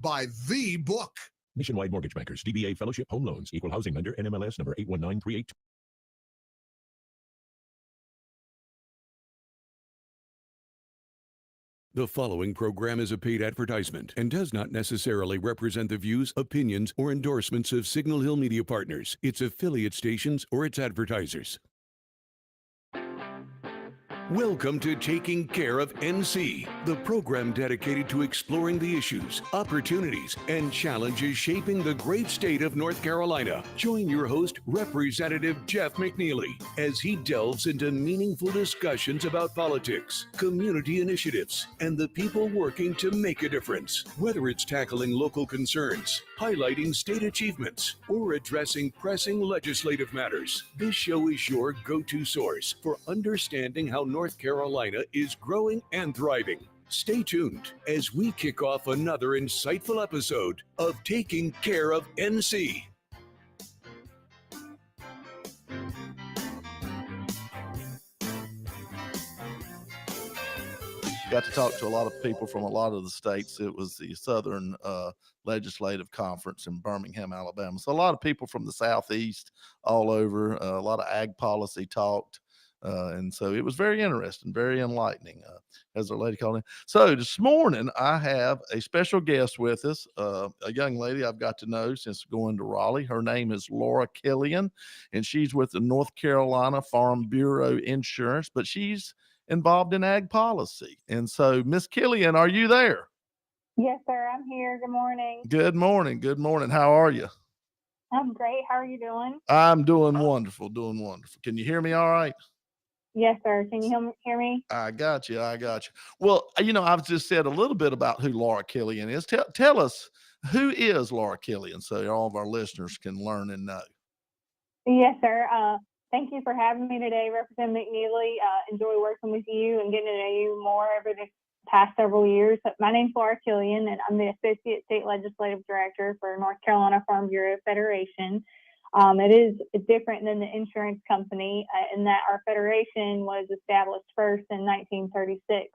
by the book. Nationwide Mortgage Bankers, DBA Fellowship Home Loans, Equal Housing Lender, NMLS number 819382. The following program is a paid advertisement and does not necessarily represent the views, opinions, or endorsements of Signal Hill Media Partners, its affiliate stations, or its advertisers. Welcome to Taking Care of NC, the program dedicated to exploring the issues, opportunities, and challenges shaping the great state of North Carolina. Join your host, Representative Jeff McNeely, as he delves into meaningful discussions about politics, community initiatives, and the people working to make a difference. Whether it's tackling local concerns, highlighting state achievements, or addressing pressing legislative matters, this show is your go-to source for understanding how North Carolina is growing and thriving. Stay tuned as we kick off another insightful episode of Taking Care of NC. Got to talk to a lot of people from a lot of the states. It was the Southern Legislative Conference in Birmingham, Alabama. So a lot of people from the Southeast all over, a lot of ag policy talked. And so it was very interesting, very enlightening, as our lady called in. So this morning, I have a special guest with us, a young lady I've got to know since going to Raleigh. Her name is Laura Killian, and she's with the North Carolina Farm Bureau Insurance, but she's involved in ag policy. And so, Miss Killian, are you there? Yes, sir. I'm here. Good morning. Good morning. Good morning. How are you? I'm great. How are you doing? I'm doing wonderful, doing wonderful. Can you hear me all right? Yes, sir. Can you hear me? I got you. I got you. Well, I've just said a little bit about who Laura Killian is. Tell us, who is Laura Killian, so all of our listeners can learn and know. Yes, sir. Thank you for having me today, Representative McNeely. Enjoy working with you and getting to know you more over the past several years. My name's Laura Killian, and I'm the Associate State Legislative Director for North Carolina Farm Bureau Federation. It is different than the insurance company in that our federation was established first in 1936,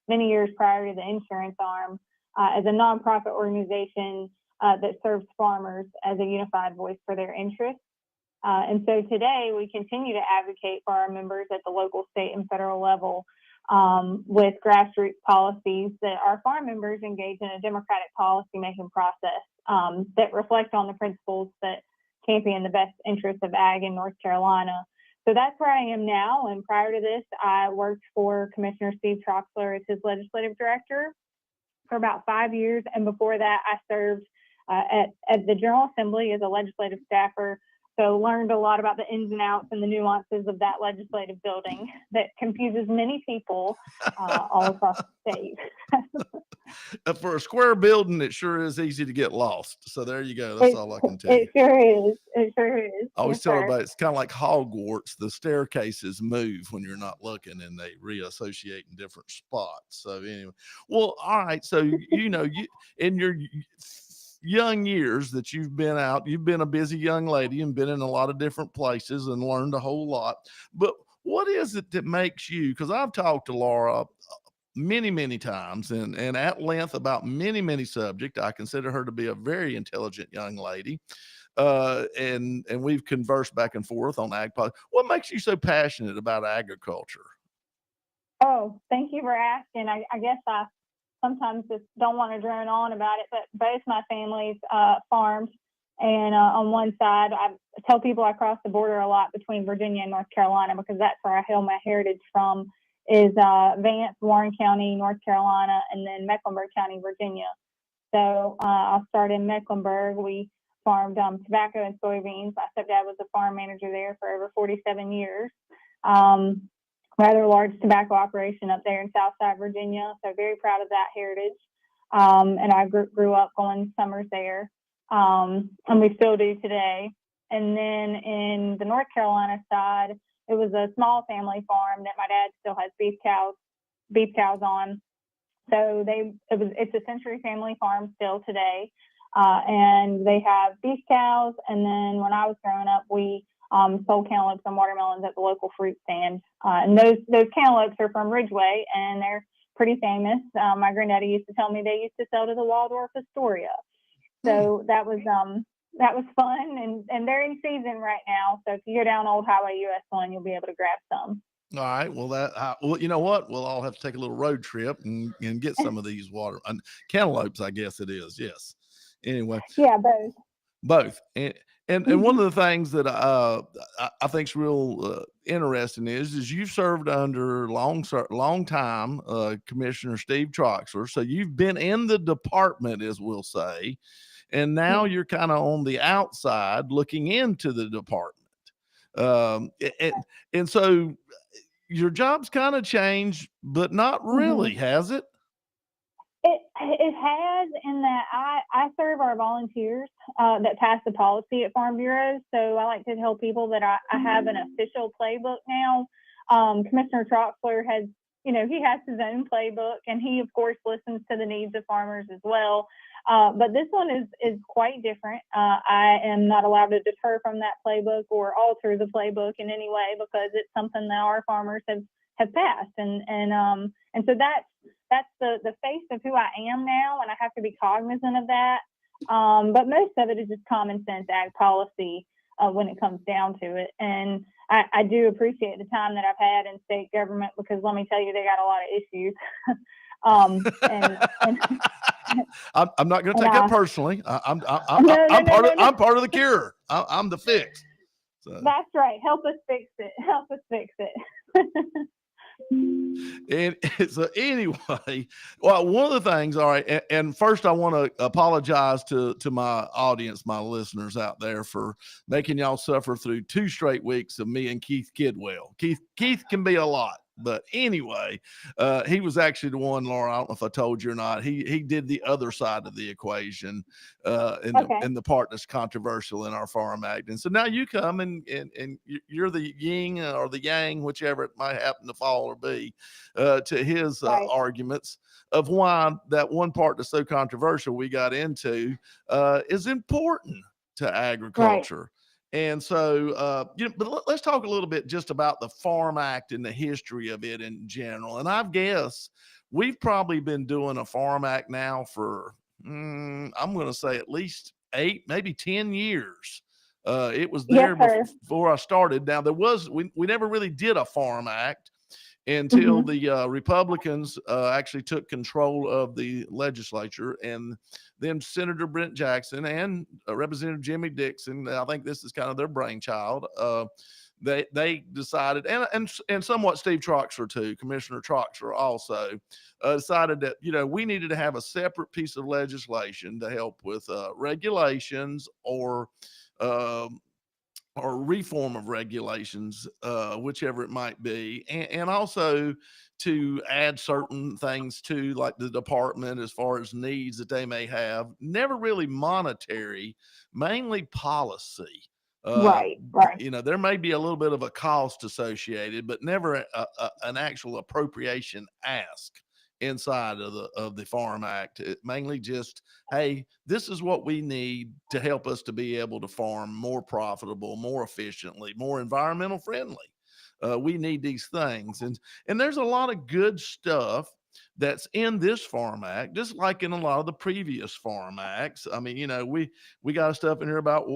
many years prior to the insurance arm, as a nonprofit organization that serves farmers as a unified voice for their interests. And so today we continue to advocate for our members at the local, state, and federal level with grassroots policies that our farm members engage in a democratic policymaking process that reflect on the principles that champion the best interests of ag in North Carolina. So that's where I am now. And prior to this, I worked for Commissioner Steve Troxler as his legislative director for about 5 years. And before that, I served at the General Assembly as a legislative staffer. So learned a lot about the ins and outs and the nuances of that legislative building that confuses many people all across the state. For a square building, it sure is easy to get lost. So there you go. That's all I can tell you. It sure is. It sure is. I always Yes, tell sir. everybody it's kind of like Hogwarts. The staircases move when you're not looking, and they reassociate in different spots. So anyway, well, all right. So you in your young years that you've been out, you've been a busy young lady and been in a lot of different places and learned a whole lot. But what is it that makes you? Because I've talked to Laura many times and at length about many subjects. I consider her to be a very intelligent young lady. And we've conversed back and forth on ag policy. What makes you so passionate about agriculture? Oh, thank you for asking. I guess I sometimes just don't want to drone on about it, but both my families farmed. And on one side, I tell people I cross the border a lot between Virginia and North Carolina because that's where I hail my heritage from, is Vance, Warren County, North Carolina, and then Mecklenburg County, Virginia. So I'll start in Mecklenburg. We farmed tobacco and soybeans. My stepdad was a farm manager there for over 47 years. Rather large tobacco operation up there in Southside Virginia. So very proud of that heritage. And I grew up going summers there. And we still do today. And then in the North Carolina side, it was a small family farm that my dad still has beef cows on. So it's a Century family farm still today. And they have beef cows. And then when I was growing up, we sold cantaloupes and watermelons at the local fruit stand. And those cantaloupes are from Ridgeway, and they're pretty famous. My granddaddy used to tell me they used to sell to the Waldorf Astoria. So that was fun, and they're in season right now. So if you go down Old Highway US 1, you'll be able to grab some. All right. Well, well, you know what? We'll all have to take a little road trip and get some of these water cantaloupes, I guess it is. Yes. Anyway. Yeah, Both. And one of the things that I think is real interesting is you've served under long time Commissioner Steve Troxler. So you've been in the department, as we'll say, and now you're kind of on the outside looking into the department. And so your job's kind of changed, but not really, has it? It has, in that I serve our volunteers that pass the policy at Farm Bureau. So I like to tell people that I have an official playbook now. Commissioner Troxler has, he has his own playbook, and he of course listens to the needs of farmers as well. But this one is quite different. I am not allowed to deter from that playbook or alter the playbook in any way, because it's something that our farmers have passed, and so that's the face of who I am now, and I have to be cognizant of that. But most of it is just common sense ag policy when it comes down to it. And I do appreciate the time that I've had in state government, because let me tell you, they got a lot of issues. I'm not going to take that personally. I'm part of the cure. I'm the fix. So. That's right. Help us fix it. And so anyway, well, one of the things, all right, and first I want to apologize to my audience, my listeners out there, for making y'all suffer through 2 straight weeks of me and Keith Kidwell. Keith can be a lot. But anyway, he was actually the one, Laura, I don't know if I told you or not, he did the other side of the equation in the part that's controversial in our Farm Act. And so now you come and you're the yin or the yang, whichever it might happen to fall or be, to his arguments of why that one part that's so controversial we got into is important to agriculture. Right. And so, but let's talk a little bit just about the Farm Act and the history of it in general. And I guess we've probably been doing a Farm Act now for, I'm going to say at least 8, maybe 10 years. It was there before I started. Now we never really did a Farm Act until the Republicans actually took control of the legislature, and then Senator Brent Jackson and Representative Jimmy Dixon, I think this is kind of their brainchild, they decided, and somewhat Steve Troxler too, Commissioner Troxler also, decided that, we needed to have a separate piece of legislation to help with regulations or reform of regulations, whichever it might be, and also to add certain things to, like the department, as far as needs that they may have, never really monetary, mainly policy. Right. There may be a little bit of a cost associated, but never an actual appropriation ask inside of the Farm Act. It mainly just, hey, this is what we need to help us to be able to farm more profitable, more efficiently, more environmental friendly. We need these things, and there's a lot of good stuff that's in this Farm Act, just like in a lot of the previous Farm Acts. I mean, we got stuff in here about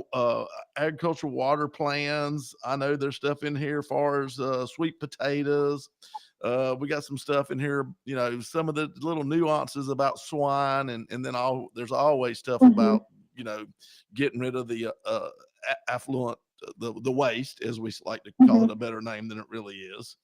agricultural water plans. I know there's stuff in here as far as sweet potatoes. We got some stuff in here, some of the little nuances about swine, and then there's always stuff about, getting rid of the affluent, the waste, as we like to call it a better name than it really is.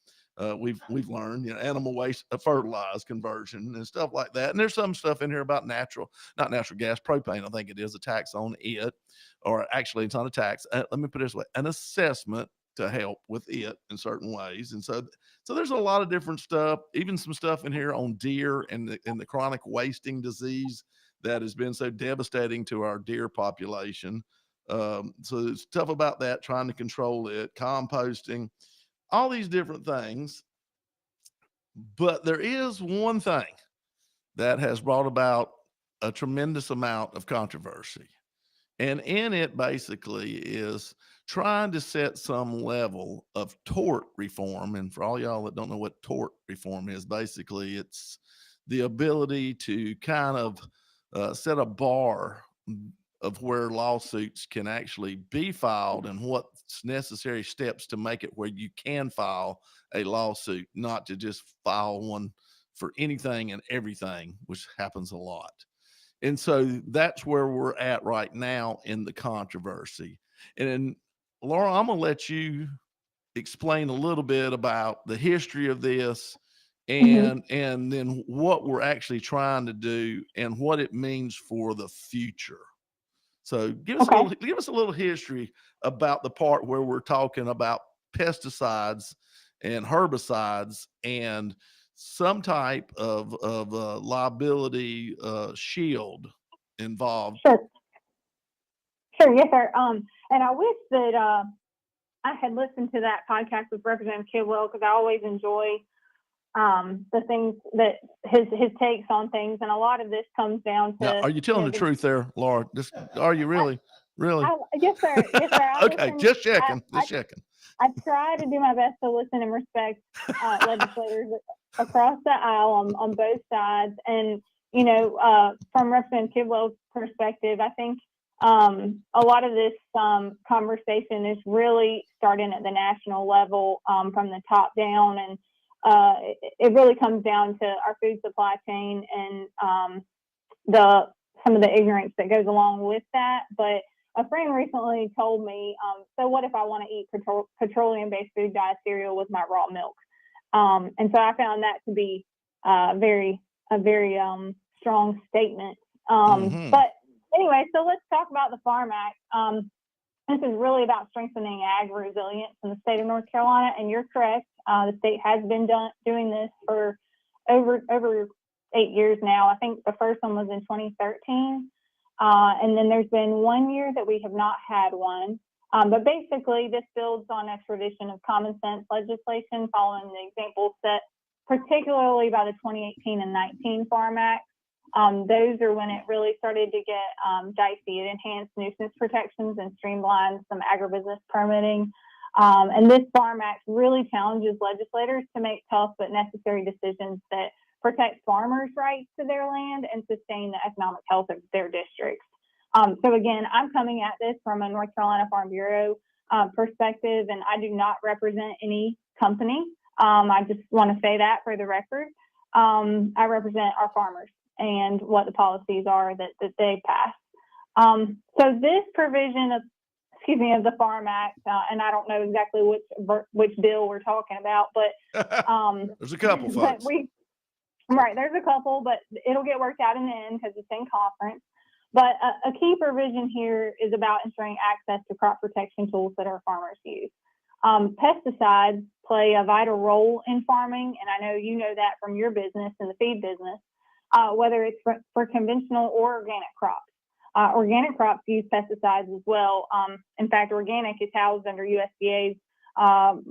We've learned, animal waste, fertilized conversion and stuff like that. And there's some stuff in here about not natural gas, propane. I think it is a tax on it, or actually it's not a tax. Let me put it this way: an assessment to help with it in certain ways. And so there's a lot of different stuff, even some stuff in here on deer and the chronic wasting disease that has been so devastating to our deer population. So there's stuff about that, trying to control it, composting, all these different things. But there is one thing that has brought about a tremendous amount of controversy. And in it basically is trying to set some level of tort reform. And for all y'all that don't know what tort reform is, basically it's the ability to kind of set a bar of where lawsuits can actually be filed and what's necessary steps to make it where you can file a lawsuit, not to just file one for anything and everything, which happens a lot. And so that's where we're at right now in the controversy. And Laura, I'm going to let you explain a little bit about the history of this Mhm. and then what we're actually trying to do and what it means for the future. So Okay. give us a little history about the part where we're talking about pesticides and herbicides and some type of liability shield involved. Sure. Sure. Yes, sir. And I wish that I had listened to that podcast with Representative Kidwell, because I always enjoy the things that his takes on things, and a lot of this comes down Now, to, are you telling the truth there, Laura? Are you really? Really? yes, sir. Yes, sir. I Okay, listen. just checking. Just checking. I try to do my best to listen and respect legislators across the aisle on both sides. And, from Representative Kidwell's perspective, I think a lot of this conversation is really starting at the national level, from the top down. And it really comes down to our food supply chain and some of the ignorance that goes along with that. But a friend recently told me, so what if I want to eat petroleum-based food dye cereal with my raw milk? And so I found that to be a very strong statement. But anyway, so let's talk about the Farm Act. This is really about strengthening ag resilience in the state of North Carolina, and you're correct. The state has been doing this for over 8 years now. I think the first one was in 2013. And then there's been 1 year that we have not had one. But basically, this builds on a tradition of common sense legislation following the examples set particularly by the 2018 and 19 Farm Act. Those are when it really started to get dicey. It enhanced nuisance protections and streamlined some agribusiness permitting. And this Farm Act really challenges legislators to make tough but necessary decisions that protect farmers' rights to their land and sustain the economic health of their districts. So again, I'm coming at this from a North Carolina Farm Bureau perspective, and I do not represent any company. I just want to say that for the record. I represent our farmers and what the policies are that they pass. So this provision of the Farm Act, and I don't know exactly which bill we're talking about, but there's a couple, folks. Right, there's a couple, but it'll get worked out in the end because it's in conference. But a key provision here is about ensuring access to crop protection tools that our farmers use. Pesticides play a vital role in farming, and I know you know that from your business and the feed business, whether it's for conventional or organic crops. Organic crops use pesticides as well. In fact, organic is housed under USDA's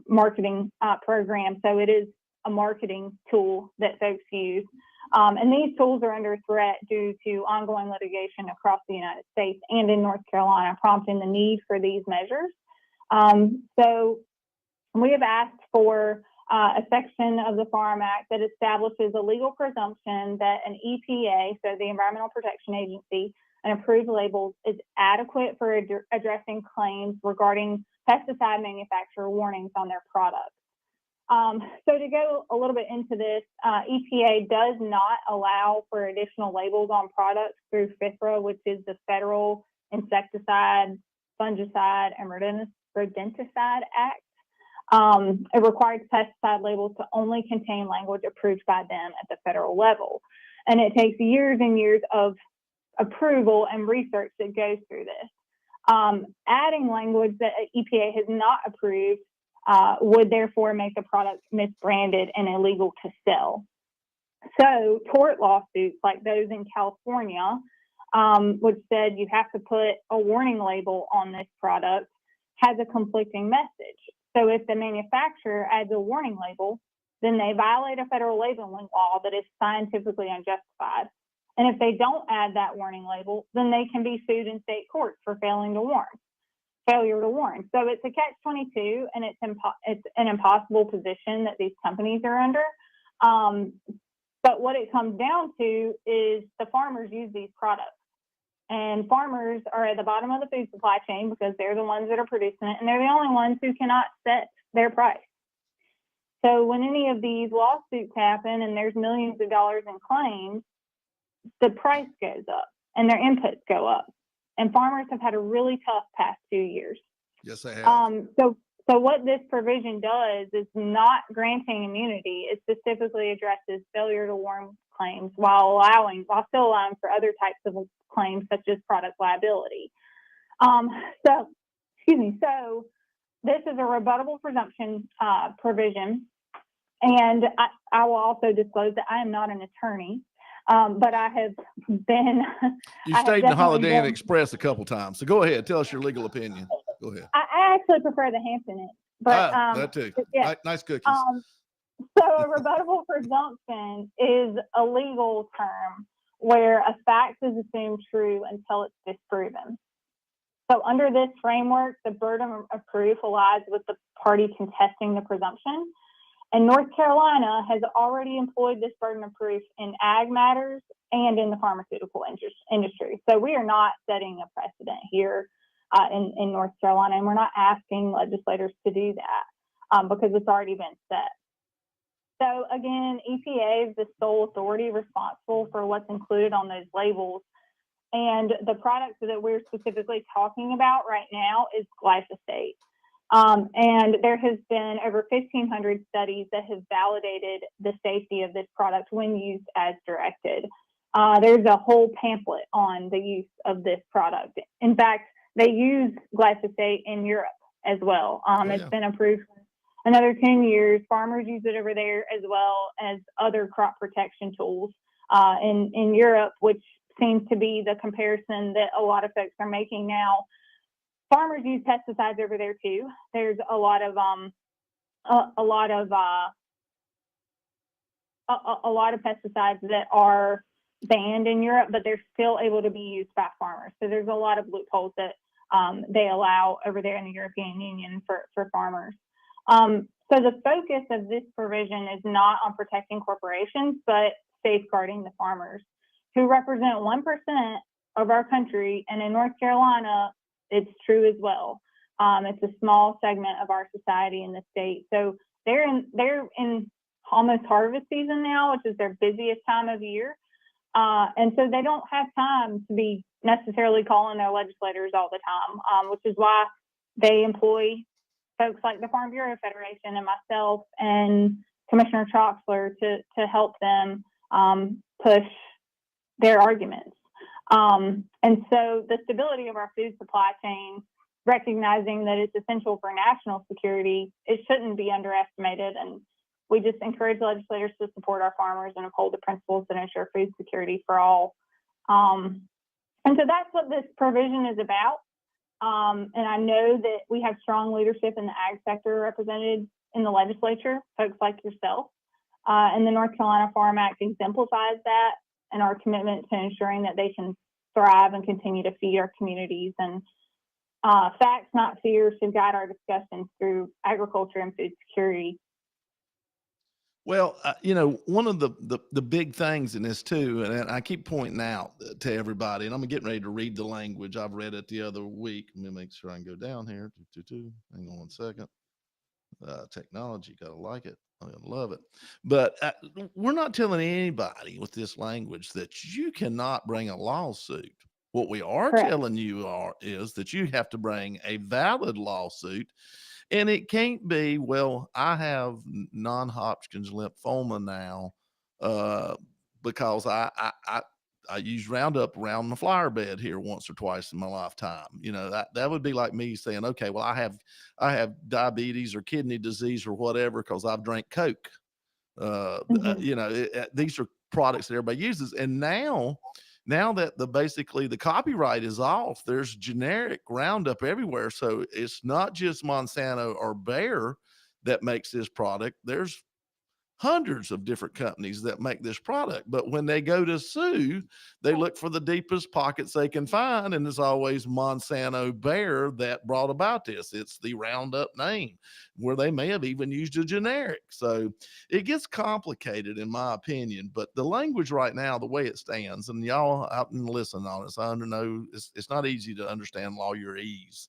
marketing program, so it is a marketing tool that folks use. And these tools are under threat due to ongoing litigation across the United States and in North Carolina, prompting the need for these measures. So we have asked for a section of the Farm Act that establishes a legal presumption that an EPA, so the Environmental Protection Agency, an approved label is adequate for addressing claims regarding pesticide manufacturer warnings on their products. So to go a little bit into this, EPA does not allow for additional labels on products through FIFRA, which is the Federal Insecticide, Fungicide, and Rodenticide Act. It requires pesticide labels to only contain language approved by them at the federal level. And it takes years and years of approval and research that goes through this. Adding language that EPA has not approved would therefore make the product misbranded and illegal to sell. So tort lawsuits like those in California, which said you have to put a warning label on this product, has a conflicting message. So if the manufacturer adds a warning label, then they violate a federal labeling law that is scientifically unjustified. And if they don't add that warning label, then they can be sued in state courts for failure to warn. So it's a catch-22, and it's an impossible position that these companies are under. But what it comes down to is the farmers use these products. And farmers are at the bottom of the food supply chain because they're the ones that are producing it, and they're the only ones who cannot set their price. So when any of these lawsuits happen and there's millions of dollars in claims, the price goes up and their inputs go up. And farmers have had a really tough past 2 years. Yes, they have. So what this provision does is not granting immunity. It specifically addresses failure to warn claims while still allowing for other types of claims such as product liability. So this is a rebuttable presumption provision. And I will also disclose that I am not an attorney, but I have been. You stayed in the Holiday Inn Express a couple times. So go ahead. Tell us your legal opinion. Go ahead. I actually prefer the Hampton Inn. But that too. Yeah. Nice cookies. So a rebuttable presumption is a legal term where a fact is assumed true until it's disproven. So under this framework, the burden of proof lies with the party contesting the presumption. And North Carolina has already employed this burden of proof in ag matters and in the pharmaceutical industry. So we are not setting a precedent here in North Carolina, and we're not asking legislators to do that because it's already been set. So again, EPA is the sole authority responsible for what's included on those labels. And the products that we're specifically talking about right now is glyphosate. And there has been over 1,500 studies that have validated the safety of this product when used as directed. There's a whole pamphlet on the use of this product. In fact, they use glyphosate in Europe as well. It's been approved for another 10 years. Farmers use it over there as well as other crop protection tools in Europe, which seems to be the comparison that a lot of folks are making now. Farmers use pesticides over there too. There's a lot of pesticides that are banned in Europe, but they're still able to be used by farmers. So there's a lot of loopholes that they allow over there in the European Union for farmers. So the focus of this provision is not on protecting corporations, but safeguarding the farmers who represent 1% of our country. And in North Carolina, it's true as well. It's a small segment of our society in the state. So they're in almost harvest season now, which is their busiest time of year. And so they don't have time to be necessarily calling their legislators all the time, which is why they employ folks like the Farm Bureau Federation and myself and Commissioner Troxler to help them push their arguments. And so the stability of our food supply chain, recognizing that it's essential for national security, it shouldn't be underestimated. And we just encourage legislators to support our farmers and uphold the principles that ensure food security for all. And so that's what this provision is about. And I know that we have strong leadership in the ag sector represented in the legislature, folks like yourself. And the North Carolina Farm Act exemplifies that and our commitment to ensuring that they can thrive and continue to feed our communities. And facts, not fears, should guide our discussions through agriculture and food security. Well, one of the big things in this too, and I keep pointing out to everybody, and I'm getting ready to read the language. I've read it the other week. Let me make sure I can go down here. Hang on one second. Technology, gotta like it. I love it. But we're not telling anybody with this language that you cannot bring a lawsuit. What we are Correct. telling you is that you have to bring a valid lawsuit. And it can't be, well, I have non-Hodgkin's lymphoma now because I use Roundup around the flower bed here once or twice in my lifetime. That would be like me saying, okay, well, I have diabetes or kidney disease or whatever because I've drank Coke. These are products that everybody uses. And now that basically the copyright is off, there's generic Roundup everywhere. So it's not just Monsanto or Bayer that makes this product. There's hundreds of different companies that make this product. But when they go to sue, they look for the deepest pockets they can find. And it's always Monsanto Bayer that brought about this. It's the Roundup name, where they may have even used a generic. So it gets complicated, in my opinion. But the language right now, the way it stands, and y'all out and listen on this, I know it's not easy to understand lawyerese.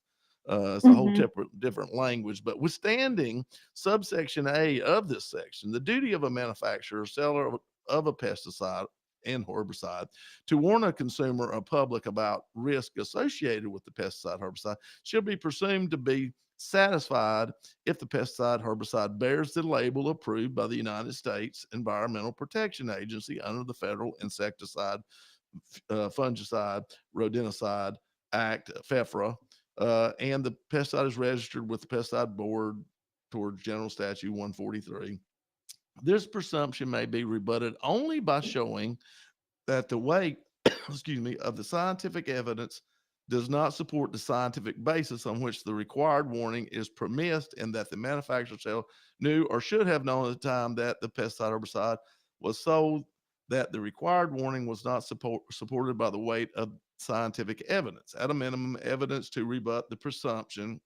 It's a whole different language, but withstanding subsection A of this section, the duty of a manufacturer or seller of a pesticide and herbicide to warn a consumer or public about risk associated with the pesticide herbicide shall be presumed to be satisfied if the pesticide herbicide bears the label approved by the United States Environmental Protection Agency under the Federal Insecticide, Fungicide, Rodenticide Act, FEFRA, and the pesticide is registered with the Pesticide Board towards General Statute 143. This presumption may be rebutted only by showing that the weight, excuse me, of the scientific evidence does not support the scientific basis on which the required warning is premised, and that the manufacturer knew or should have known at the time that the pesticide herbicide was sold that the required warning was not supported by the weight of scientific evidence. At a minimum, evidence to rebut the presumption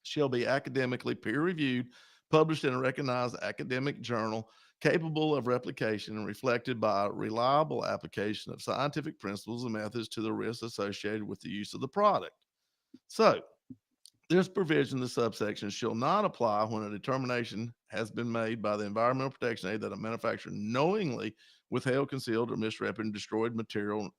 shall be academically peer-reviewed, published in a recognized academic journal, capable of replication and reflected by reliable application of scientific principles and methods to the risks associated with the use of the product. So, this provision, the subsection, shall not apply when a determination has been made by the Environmental Protection Agency that a manufacturer knowingly withheld, concealed, or misrepresented, destroyed material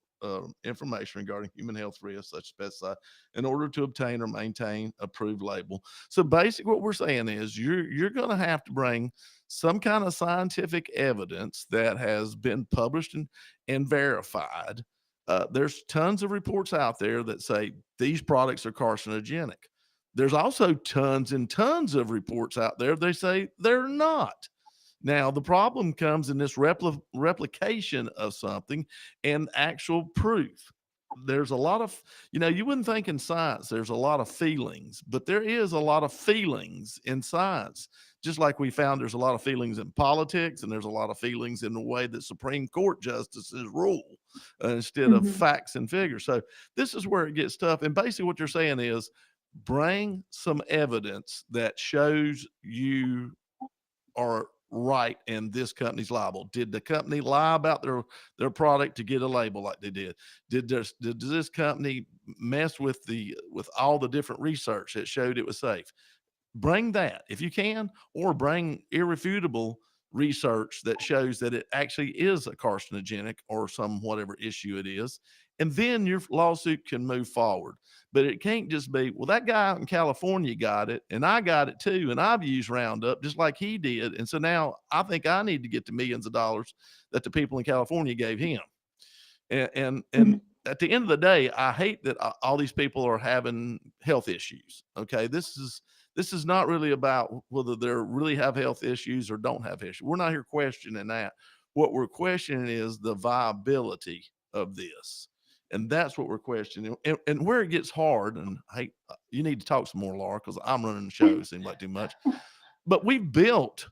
information regarding human health risks such as pesticide in order to obtain or maintain approved label. So basically what we're saying is you're going to have to bring some kind of scientific evidence that has been published and verified. There's tons of reports out there that say these products are carcinogenic. There's also tons and tons of reports out there they say they're not. Now, the problem comes in this replication of something and actual proof. There's a lot of, you wouldn't think in science there's a lot of feelings, but there is a lot of feelings in science. Just like we found there's a lot of feelings in politics, and there's a lot of feelings in the way that Supreme Court justices rule instead of facts and figures. So this is where it gets tough. And basically what you're saying is bring some evidence that shows you are right and this company's liable. Did the company lie about their product to get a label like they did? Did this company mess with all the different research that showed it was safe? Bring that if you can, or bring irrefutable research that shows that it actually is a carcinogenic or some whatever issue it is, and then your lawsuit can move forward. But it can't just be, well, that guy out in California got it and I got it too, and I've used Roundup just like he did, and so now I think I need to get the millions of dollars that the people in California gave him. And at the end of the day, I hate that all these people are having health issues. Okay, this is not really about whether they really have health issues or don't have issues. We're not here questioning that. What we're questioning is the viability of this. And that's what we're questioning. And where it gets hard, and hey, you need to talk some more, Laura, because I'm running the show. It seems like too much. But we built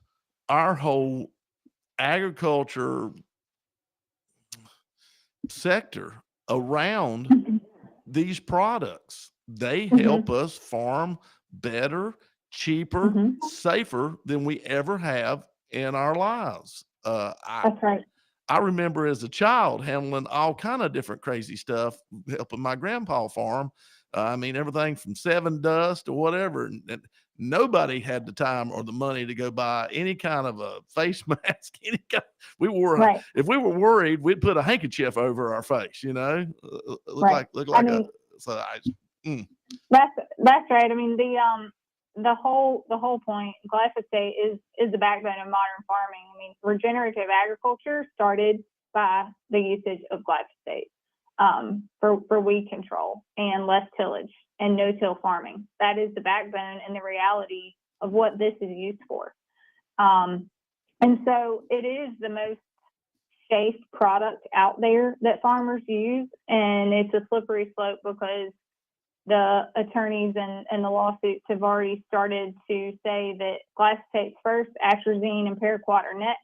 our whole agriculture sector around these products. They help us farm better, cheaper, safer than we ever have in our lives. That's right. I remember as a child handling all kind of different crazy stuff, helping my grandpa farm. I mean, everything from 7 dust or whatever. And nobody had the time or the money to go buy any kind of a face mask. We wore, right. If we were worried, we'd put a handkerchief over our face, look right. like That's right. I mean, the whole point, glyphosate is the backbone of modern farming. I mean, regenerative agriculture started by the usage of glyphosate for weed control and less tillage and no-till farming. That is the backbone and the reality of what this is used for. And so it is the most safe product out there that farmers use, and it's a slippery slope because the attorneys and the lawsuits have already started to say that glyphosate's first, atrazine and paraquat are next.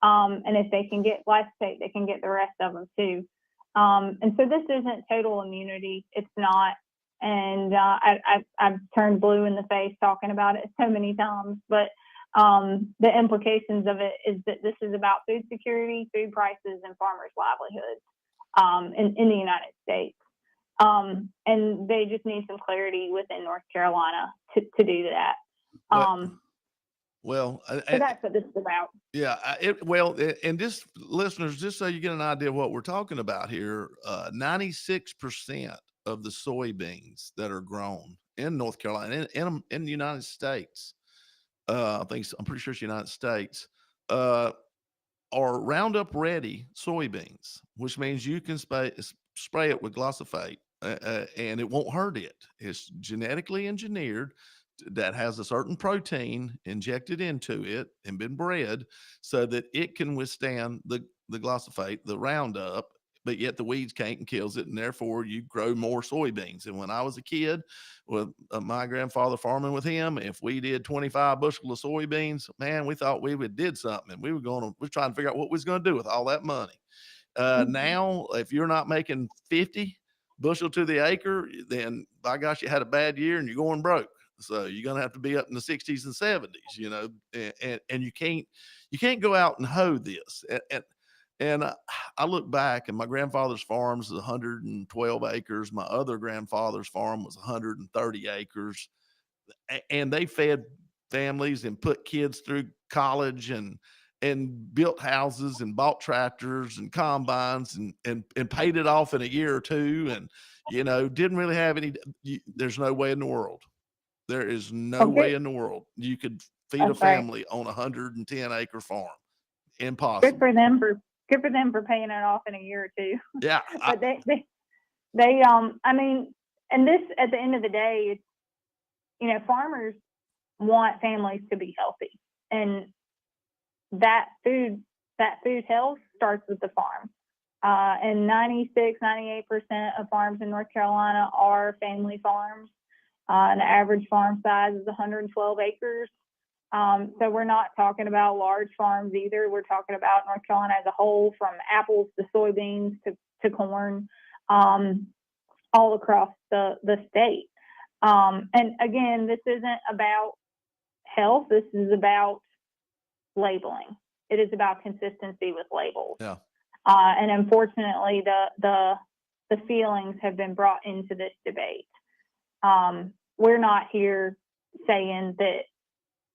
And if they can get glyphosate, they can get the rest of them too. And so this isn't total immunity. It's not. And I've turned blue in the face talking about it so many times. But the implications of it is that this is about food security, food prices, and farmers' livelihoods in the United States. And they just need some clarity within North Carolina to do that. Well, so that's what this is about. Yeah. And just listeners, just so you get an idea of what we're talking about here, 96% of the soybeans that are grown in North Carolina, in the United States, I'm pretty sure it's the United States, are Roundup ready soybeans, which means you can spray it with glyphosate and it won't hurt it. It's genetically engineered that has a certain protein injected into it and been bred so that it can withstand the glyphosate, the Roundup, but yet the weeds can't and kills it. And therefore you grow more soybeans. And when I was a kid with my grandfather farming with him, if we did 25 bushel of soybeans, man, we thought we did something, and we're trying to figure out what we was going to do with all that money. Now, if you're not making 50 bushel to the acre, then by gosh, you had a bad year and you're going broke. So you're going to have to be up in the 60s and 70s, and you can't go out and hoe this. And I look back, and my grandfather's farm was 112 acres. My other grandfather's farm was 130 acres, and they fed families and put kids through college and built houses and bought tractors and combines and paid it off in a year or two. And, didn't really have there's no way in the world. There is no way in the world you could feed a family on a 110 acre farm. Impossible. Good for them for paying it off in a year or two. Yeah. But I mean, and this, at the end of the day, it's, farmers want families to be healthy, and that food health starts with the farm. And 98% of farms in North Carolina are family farms. And the average farm size is 112 acres. So we're not talking about large farms either. We're talking about North Carolina as a whole, from apples to soybeans to corn, all across the state. And again, this isn't about health. This is about labeling. It is about consistency with labels. Yeah. And unfortunately, the feelings have been brought into this debate. We're not here saying that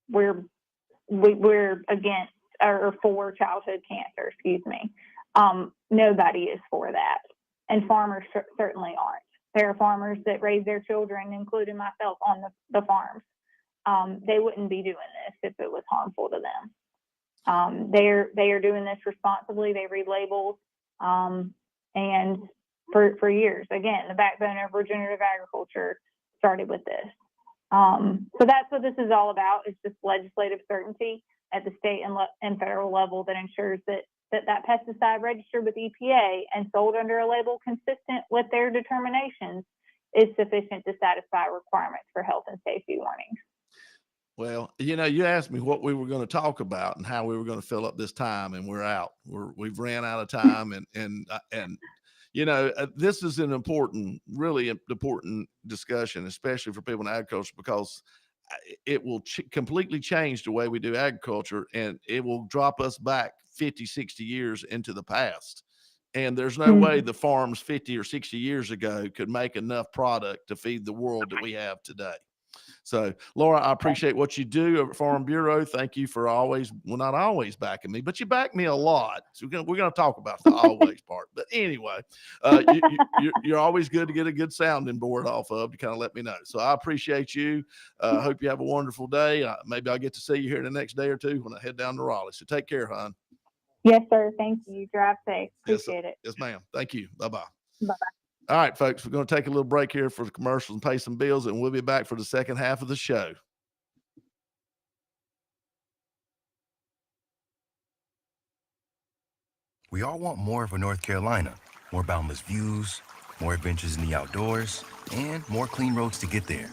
we're against or for childhood cancer. Excuse me. Nobody is for that, and farmers certainly aren't. There are farmers that raise their children, including myself, on the farms. They wouldn't be doing this if it was harmful to them. They are doing this responsibly. They read labels, and for years, again, the backbone of regenerative agriculture started with this. So that's what this is all about. It's just legislative certainty at the state and federal level that ensures that pesticide registered with EPA and sold under a label consistent with their determinations is sufficient to satisfy requirements for health and safety warnings. Well, you asked me what we were going to talk about and how we were going to fill up this time, and we're out. We've ran out of time, and this is an really important discussion, especially for people in agriculture, because it will completely change the way we do agriculture, and it will drop us back 50, 60 years into the past. And there's no way the farms 50 or 60 years ago could make enough product to feed the world that we have today. So, Laura, I appreciate what you do at Farm Bureau. Thank you for not always backing me, but you back me a lot. So we're going to talk about the always part. But anyway, you're always good to get a good sounding board off of to kind of let me know. So I appreciate you. Hope you have a wonderful day. Maybe I'll get to see you here the next day or two when I head down to Raleigh. So take care, hon. Yes, sir. Thank you. Drive safe. Appreciate it. Yes, ma'am. Thank you. Bye-bye. Bye-bye. All right, folks, we're going to take a little break here for the commercials and pay some bills, and we'll be back for the second half of the show. We all want more for North Carolina, more boundless views, more adventures in the outdoors, and more clean roads to get there.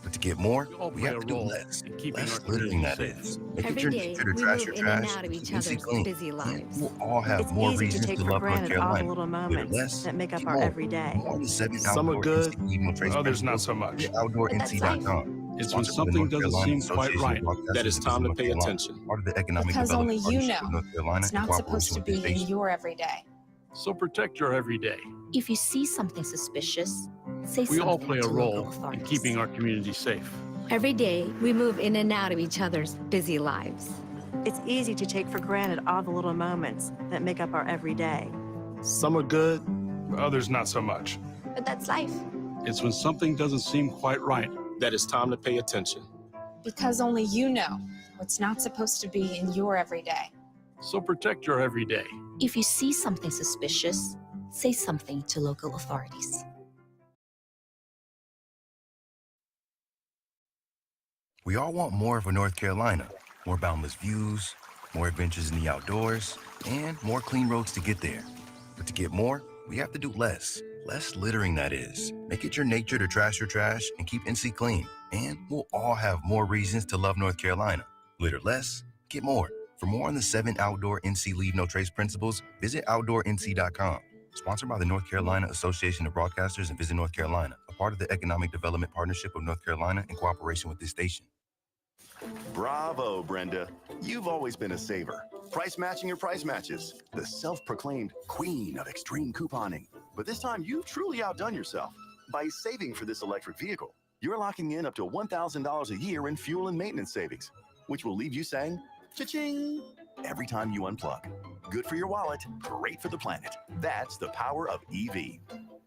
But to get more, we have to do less. Less littering, that is. Make it your nature to trash your trash and keep NC clean. Busy lives. We'll all have It's more easy to reasons take to for love North granted all the Carolina. little Litter moments less, that make up keep our more. everyday. More on the 7 Some are outdoor good, NC leave no trace others not principles. so much. Visit But that's life. outdoornc.com. It's when Sponsored by the something North doesn't Carolina seem quite Association right of Broadcasters that it's in time to North pay Carolina, attention. part of the Economic Because only Development you Partnership know of North Carolina it's in not supposed cooperation to with be this in station. your everyday. So protect your everyday. If you see something suspicious, say We all something play a to local role in authorities. keeping our community safe. Every day, we move in and out of each other's busy lives. It's easy to take for granted all the little moments that make up our everyday. Some are good, others not so much. But that's life. It's when something doesn't seem quite right that it's time to pay attention. Because only you know what's not supposed to be in your everyday. So protect your everyday. If you see something suspicious, say something to local authorities. We all want more of a North Carolina, more boundless views, more adventures in the outdoors, and more clean roads to get there. But to get more, we have to do less. Less littering, that is. Make it your nature to trash your trash and keep NC clean. And we'll all have more reasons to love North Carolina. Litter less, get more. For more on the 7 outdoor NC Leave No Trace principles, visit outdoornc.com. Sponsored by the North Carolina Association of Broadcasters and Visit North Carolina, a part of the Economic Development Partnership of North Carolina in cooperation with this station. Bravo, Brenda. You've always been a saver. Price matching your price matches. The self-proclaimed queen of extreme couponing. But this time, you've truly outdone yourself. By saving for this electric vehicle, you're locking in up to $1,000 a year in fuel and maintenance savings, which will leave you saying, cha-ching, every time you unplug. Good for your wallet, great for the planet. That's the power of EV.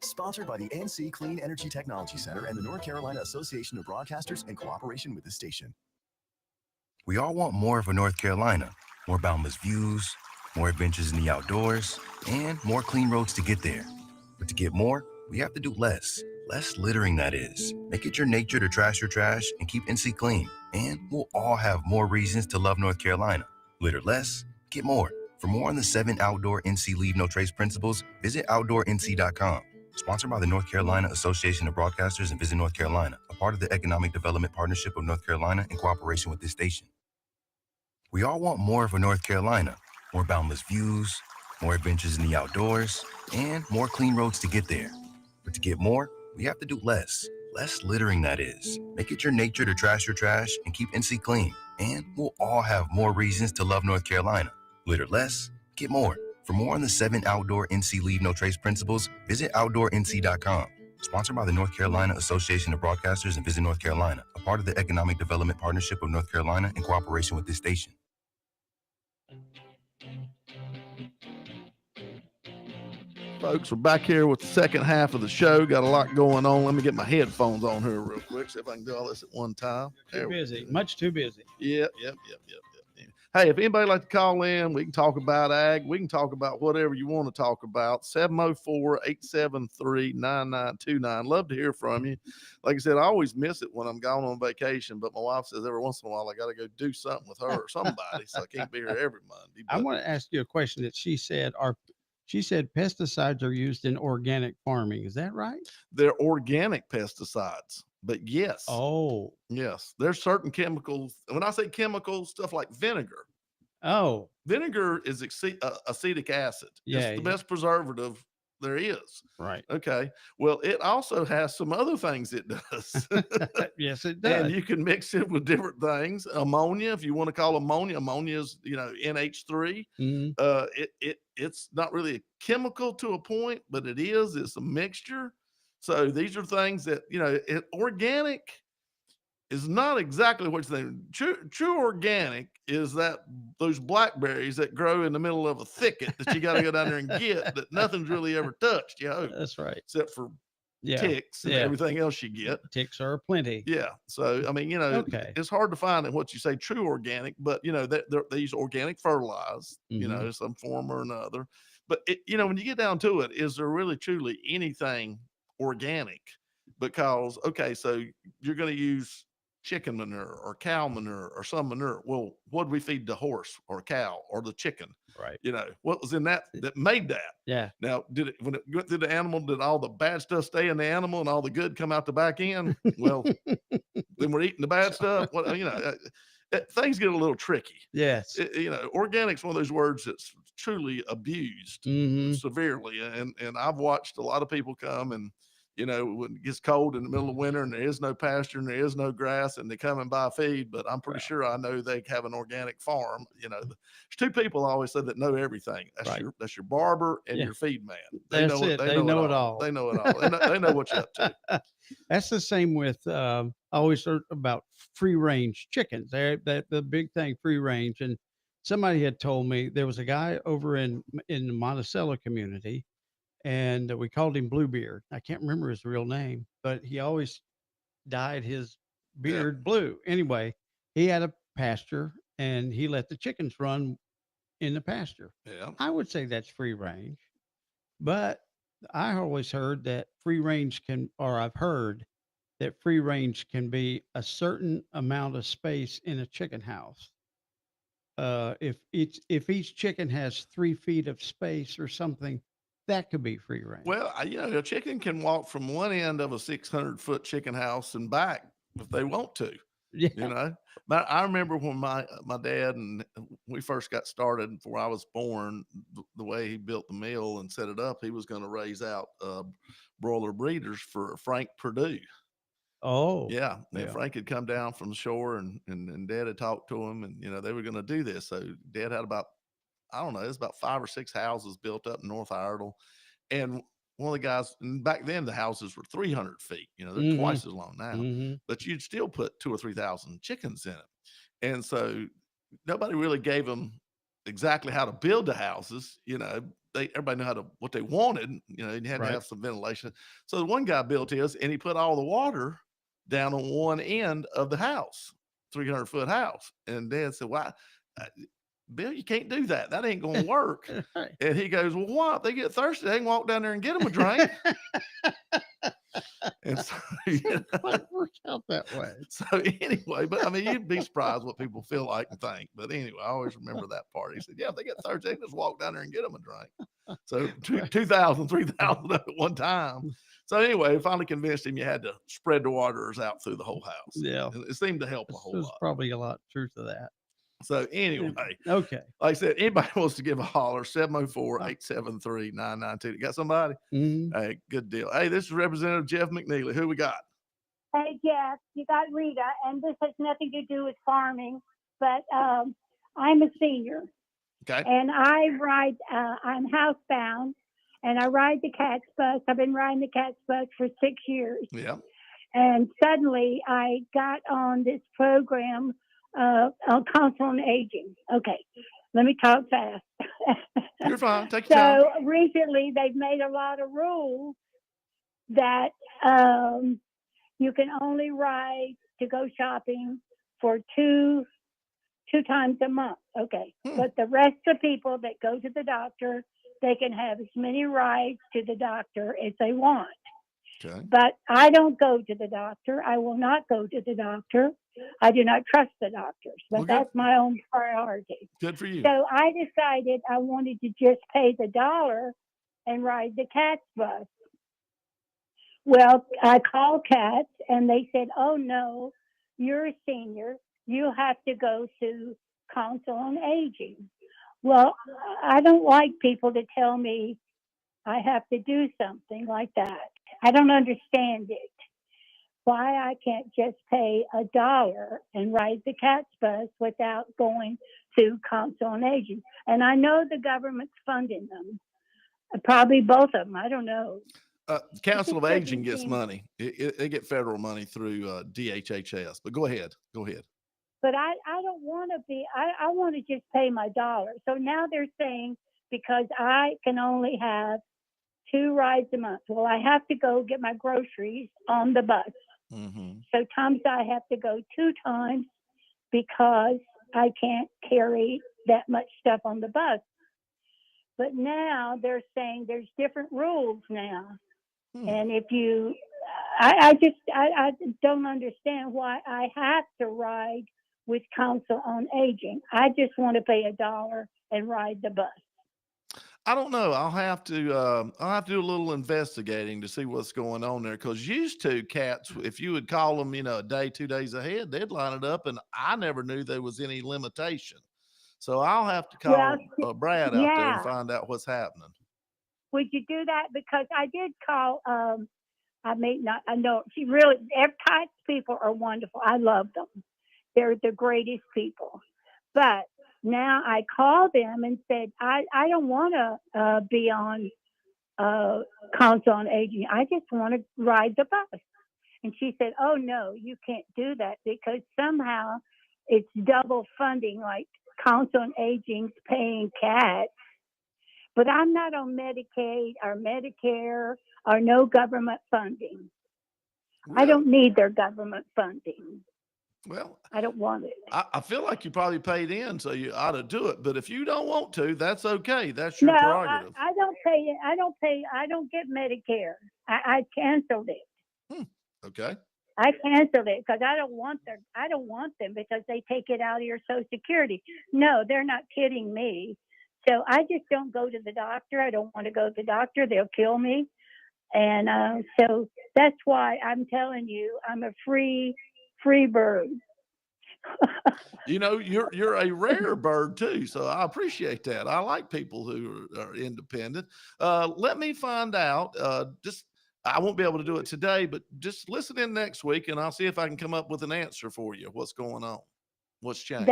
Sponsored by the NC Clean Energy Technology Center and the North Carolina Association of Broadcasters in cooperation with this station. We all want more of a North Carolina, more boundless views, more adventures in the outdoors, and more clean roads to get there. But to get more, we have to do less. Less littering, that is. Make it your nature to trash your trash and keep NC clean. And we'll all have more reasons to love North Carolina. Litter less, get more. For more on the 7 outdoor NC Leave No Trace principles, visit outdoornc.com. Sponsored by the North Carolina Association of Broadcasters and Visit North Carolina, a part of the Economic Development Partnership of North Carolina in cooperation with this station. We all want more of a North Carolina, more boundless views, more adventures in the outdoors, and more clean roads to get there. But to get more, we have to do less. Less littering, that is. Make it your nature to trash your trash and keep NC clean. And we'll all have more reasons to love North Carolina. Litter less, get more. For more on the 7 outdoor NC Leave No Trace principles, visit outdoornc.com. Sponsored by the North Carolina Association of Broadcasters and Visit North Carolina, a part of the Economic Development Partnership of North Carolina in cooperation with this station. Folks, we're back here with the second half of the show. Got a lot going on. Let me get my headphones on here real quick, see if I can do all this at one time. Too busy, much too busy. Yep. Hey, if anybody like to call in, we can talk about ag. We can talk about whatever you want to talk about. 704-873-9929. Love to hear from you. Like I said, I always miss it when I'm gone on vacation, but my wife says every once in a while I got to go do something with her or somebody, so I can't be here every Monday. I want to ask you a question that she said. She said pesticides are used in organic farming. Is that right? They're organic pesticides, but yes. Oh, Yes. There's certain chemicals. When I say chemicals, stuff like vinegar. oh, Vinegar is acetic acid. Yeah, It's the best preservative there is. right. Okay. Well, it also has some other things it does. Yes, it does. And you can mix it with different things. Ammonia, if you want to call ammonia is, NH3. Mhm. It's not really a chemical to a point, but it is. It's a mixture. So these are things that, organic is not exactly what you think. True organic is those blackberries that grow in the middle of a thicket that you got to go down there and get that nothing's really ever touched. That's right. Except for Yeah. ticks and everything else you get. Ticks are plenty. Yeah. So, Okay. it's hard to find in what you say true organic, but they use organic fertilize, some form or another. But when you get down to it, is there really truly anything organic? Because, okay, so you're going to use chicken manure or cow manure or some manure. Well, what did we feed the horse or cow or the chicken? Right. You know, what was in that made that? Yeah. Now, when it went through the animal, did all the bad stuff stay in the animal and all the good come out the back end? Well, then we're eating the bad stuff. Well, things get a little tricky. Yes. Organic's one of those words that's truly abused severely. And I've watched a lot of people come and, when it gets cold in the middle of winter and there is no pasture and there is no grass and they come and buy feed, but I'm pretty sure I know they have an organic farm. There's two people I always say that know everything. That's your barber and your feed man. They know it all. They know it all. They know what you're up to. That's the same with, I always heard about free range chickens. The big thing, free range. And somebody had told me there was a guy over in the Monticello community, and we called him Bluebeard. I can't remember his real name, but he always dyed his beard blue. Anyway, he had a pasture and he let the chickens run in the pasture. Yeah. I would say that's free range, but I always heard that free range I've heard that free range can be a certain amount of space in a chicken house. If each chicken has 3 feet of space or something, that could be free range. Well, a chicken can walk from one end of a 600-foot chicken house and back if they want to. Yeah. But I remember when my dad and we first got started before I was born, the way he built the mill and set it up, he was going to raise out broiler breeders for Frank Purdue. Oh, yeah. Frank had come down from the shore and Dad had talked to him and, they were going to do this. So Dad had about, I don't know, it's about 5 or 6 houses built up in North Iredell. And one of the guys, and back then the houses were 300 feet, they're twice as long now, but you'd still put 2,000 or 3,000 chickens in it. And so nobody really gave them exactly how to build the houses. Everybody knew what they wanted, you had to have some ventilation. So the one guy built his and he put all the water down on one end of the house, 300-foot house. And Dad said, "Why? Bill, you can't do that. That ain't going to work." And he goes, "Well, why? If they get thirsty, they can walk down there and get them a drink." And so, It works out that way. So anyway, but I mean, you'd be surprised what people feel like and think. But anyway, I always remember that part. He said, "Yeah, if they get thirsty, they can just walk down there and get them a drink." So 2,000, 3,000 at one time. So anyway, I finally convinced him you had to spread the waters out through the whole house. Yeah. And it seemed to help a whole There's lot. probably a lot of truth to that. So anyway, okay. Like I said, anybody wants to give a holler, 704-873-9992. Got somebody? Hey, good deal. Hey, this is Representative Jeff McNeely. Who we got? Hey, Jeff, you got Rita, and this has nothing to do with farming, but I'm a senior. Okay. And I'm housebound, and I ride the CATS bus. I've been riding the CATS bus for 6 years. Yeah. And suddenly I got on this program on council on aging. Okay, let me talk fast. You're fine. Take your time. So recently they've made a lot of rules that you can only ride to go shopping for two times a month. Okay. But the rest of people that go to the doctor, they can have as many rides to the doctor as they want. Okay. But I don't go to the doctor. I will not go to the doctor. I do not trust the doctors, but that's my own priority. Good for you. So I decided I wanted to just pay the $1 and ride the CATS bus. Well, I called CATS and they said, "Oh no, you're a senior. You have to go to Council on Aging." Well, I don't like people to tell me I have to do something like that. I don't understand it. Why I can't just pay $1 and ride the CATS bus without going to Council on Aging. And I know the government's funding them. Probably both of them. I don't know. Council of Aging gets money. They get federal money through DHHS. But go ahead. But I don't want to be, I want to just pay my $1. So now they're saying because I can only have 2 rides a month. Well, I have to go get my groceries on the bus. So times I have to go 2 times because I can't carry that much stuff on the bus. But now they're saying there's different rules now. And if you, I don't understand why I have to ride with Council on Aging. I just want to pay $1 and ride the bus. I don't know. I'll have to do a little investigating to see what's going on there. Cause used to cats, if you would call them, a day, 2 days ahead, they'd line it up and I never knew there was any limitation. So I'll have to Well, call Brad out there and yeah. find out what's happening. Would you do that? Because I did call, I may not, I know she really, Epcot's people are wonderful. I love them. They're the greatest people. But now I called them and said, I don't want to be on Council on Aging. I just want to ride the bus. And she said, oh, no, you can't do that because somehow it's double funding, like Council on Aging's paying cats. But I'm not on Medicaid or Medicare or no government funding. Really? I don't need their government funding. Well, I don't want it. I feel like you probably paid in, so you ought to do it. But if you don't want to, that's okay. That's your No, prerogative. I don't pay it. I don't get Medicare. I canceled it. Okay. I canceled it because I don't want them because they take it out of your Social Security. No, they're not kidding me. So I just don't go to the doctor. I don't want to go to the doctor. They'll kill me. And so that's why I'm telling you, I'm a free bird. You're a rare bird too, so I appreciate that. I like people who are independent. Let me find out. I won't be able to do it today, but just listen in next week, and I'll see if I can come up with an answer for you. What's going on? What's changed?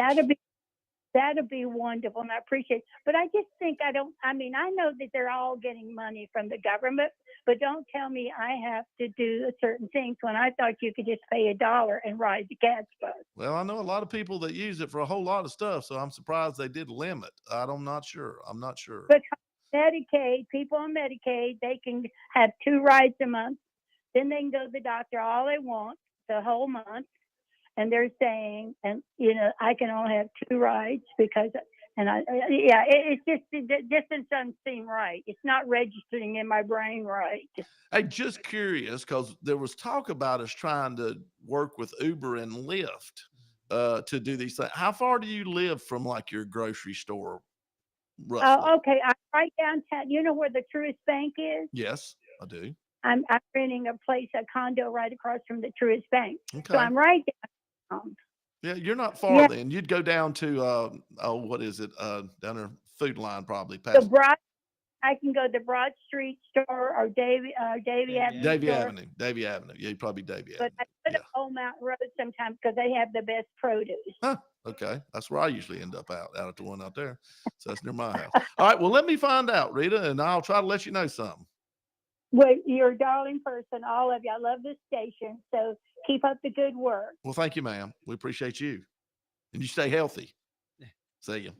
That'll be wonderful, and I appreciate it. But I just think I know that they're all getting money from the government, but don't tell me I have to do certain things when I thought you could just pay $1 and ride the cat's bus. Well, I know a lot of people that use it for a whole lot of stuff, so I'm surprised they did limit. I'm not sure. But Medicaid, people on Medicaid, they can have 2 rides a month. Then they can go to the doctor all they want the whole month. And they're saying, I can only have 2 rides because, it just doesn't seem right. It's not registering in my brain right. Hey, just curious, because there was talk about us trying to work with Uber and Lyft to do these things. How far do you live from like your grocery store? Roughly? Okay, I'm right downtown. You know where the Truist Bank is? Yes, I do. I'm renting a condo right across from the Truist Bank. Okay. So I'm right downtown. Yeah, you're not far then. You'd go down to what is it? Down there, Food Line probably. Past I can go to the Broad Street store or Davie Avenue. Davie Avenue. Yeah, you'd probably Davie Avenue. But I go to Old Mountain Road sometimes because they have the best produce. Huh. Okay. That's where I usually end up out at the one out there. So that's near my house. All right. Well, let me find out, Rita, and I'll try to let you know something. Well, you're a darling person, all of you. I love this station. So keep up the good work. Well, thank you, ma'am. We appreciate you. And you stay healthy. See you.